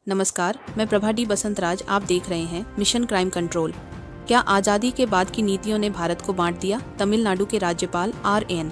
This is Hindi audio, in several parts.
नमस्कार, मैं प्रभा डी बसंतराज। आप देख रहे हैं मिशन क्राइम कंट्रोल। क्या आज़ादी के बाद की नीतियों ने भारत को बांट दिया? तमिलनाडु के राज्यपाल RN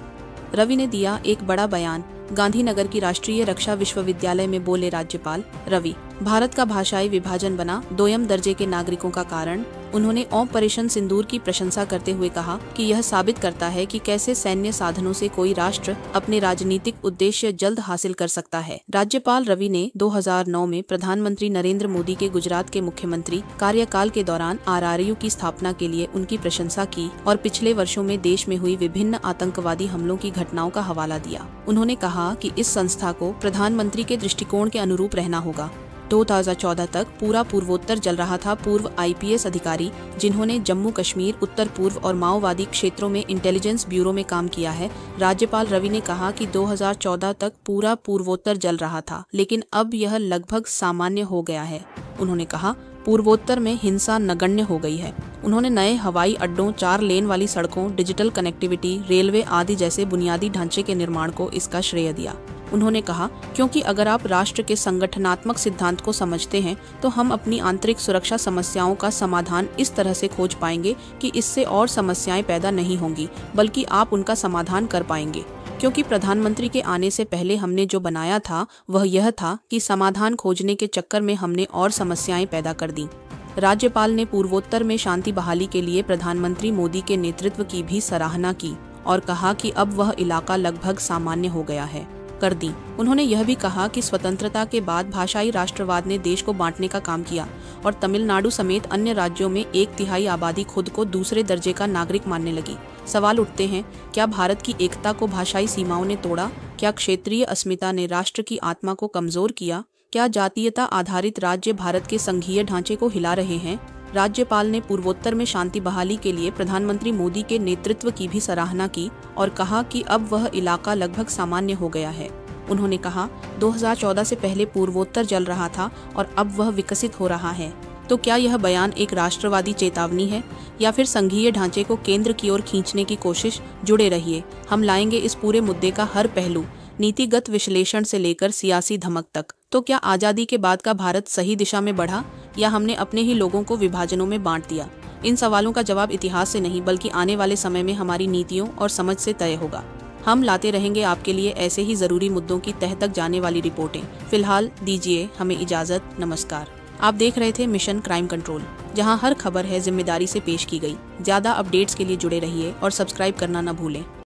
रवि ने दिया एक बड़ा बयान। गांधीनगर की राष्ट्रीय रक्षा विश्वविद्यालय में बोले राज्यपाल रवि, भारत का भाषाई विभाजन बना दोयम दर्जे के नागरिकों का कारण। उन्होंने ऑपरेशन सिंदूर की प्रशंसा करते हुए कहा कि यह साबित करता है कि कैसे सैन्य साधनों से कोई राष्ट्र अपने राजनीतिक उद्देश्य जल्द हासिल कर सकता है। राज्यपाल रवि ने 2009 में प्रधानमंत्री नरेंद्र मोदी के गुजरात के मुख्यमंत्री कार्यकाल के दौरान RRU की स्थापना के लिए उनकी प्रशंसा की और पिछले वर्षों में देश में हुई विभिन्न आतंकवादी हमलों की घटनाओं का हवाला दिया। उन्होंने कहा कि इस संस्था को प्रधानमंत्री के दृष्टिकोण के अनुरूप रहना होगा। 2014 तक पूरा पूर्वोत्तर जल रहा था। पूर्व IPS अधिकारी जिन्होंने जम्मू कश्मीर, उत्तर पूर्व और माओवादी क्षेत्रों में इंटेलिजेंस ब्यूरो में काम किया है। राज्यपाल रवि ने कहा कि 2014 तक पूरा पूर्वोत्तर जल रहा था, लेकिन अब यह लगभग सामान्य हो गया है। उन्होंने कहा पूर्वोत्तर में हिंसा नगण्य हो गई है। उन्होंने नए हवाई अड्डों, 4 लेन वाली सड़कों, डिजिटल कनेक्टिविटी, रेलवे आदि जैसे बुनियादी ढांचे के निर्माण को इसका श्रेय दिया। उन्होंने कहा, क्योंकि अगर आप राष्ट्र के संगठनात्मक सिद्धांत को समझते हैं तो हम अपनी आंतरिक सुरक्षा समस्याओं का समाधान इस तरह से खोज पाएंगे कि इससे और समस्याएं पैदा नहीं होंगी, बल्कि आप उनका समाधान कर पाएंगे। क्योंकि प्रधानमंत्री के आने से पहले हमने जो बनाया था वह यह था कि समाधान खोजने के चक्कर में हमने और समस्याएं पैदा कर दी। राज्यपाल ने पूर्वोत्तर में शांति बहाली के लिए प्रधानमंत्री मोदी के नेतृत्व की भी सराहना की और कहा कि अब वह इलाका लगभग सामान्य हो गया है कर दी। उन्होंने यह भी कहा कि स्वतंत्रता के बाद भाषाई राष्ट्रवाद ने देश को बांटने का काम किया और तमिलनाडु समेत अन्य राज्यों में 1/3 आबादी खुद को दूसरे दर्जे का नागरिक मानने लगी। सवाल उठते हैं, क्या भारत की एकता को भाषाई सीमाओं ने तोड़ा? क्या क्षेत्रीय अस्मिता ने राष्ट्र की आत्मा को कमजोर किया? क्या जातीयता आधारित राज्य भारत के संघीय ढांचे को हिला रहे हैं? राज्यपाल ने पूर्वोत्तर में शांति बहाली के लिए प्रधानमंत्री मोदी के नेतृत्व की भी सराहना की और कहा कि अब वह इलाका लगभग सामान्य हो गया है। उन्होंने कहा 2014 से पहले पूर्वोत्तर जल रहा था और अब वह विकसित हो रहा है। तो क्या यह बयान एक राष्ट्रवादी चेतावनी है या फिर संघीय ढांचे को केंद्र की ओर खींचने की कोशिश? जुड़े रहिए, हम लाएंगे इस पूरे मुद्दे का हर पहलू, नीतिगत विश्लेषण से लेकर सियासी धमक तक। तो क्या आज़ादी के बाद का भारत सही दिशा में बढ़ा या हमने अपने ही लोगों को विभाजनों में बांट दिया? इन सवालों का जवाब इतिहास से नहीं बल्कि आने वाले समय में हमारी नीतियों और समझ से तय होगा। हम लाते रहेंगे आपके लिए ऐसे ही जरूरी मुद्दों की तह तक जाने वाली रिपोर्टें। फिलहाल दीजिए हमें इजाजत। नमस्कार। आप देख रहे थे मिशन क्राइम कंट्रोल, जहां हर खबर है जिम्मेदारी से पेश की गई। ज्यादा अपडेट्स के लिए जुड़े रहिए और सब्सक्राइब करना न भूलें।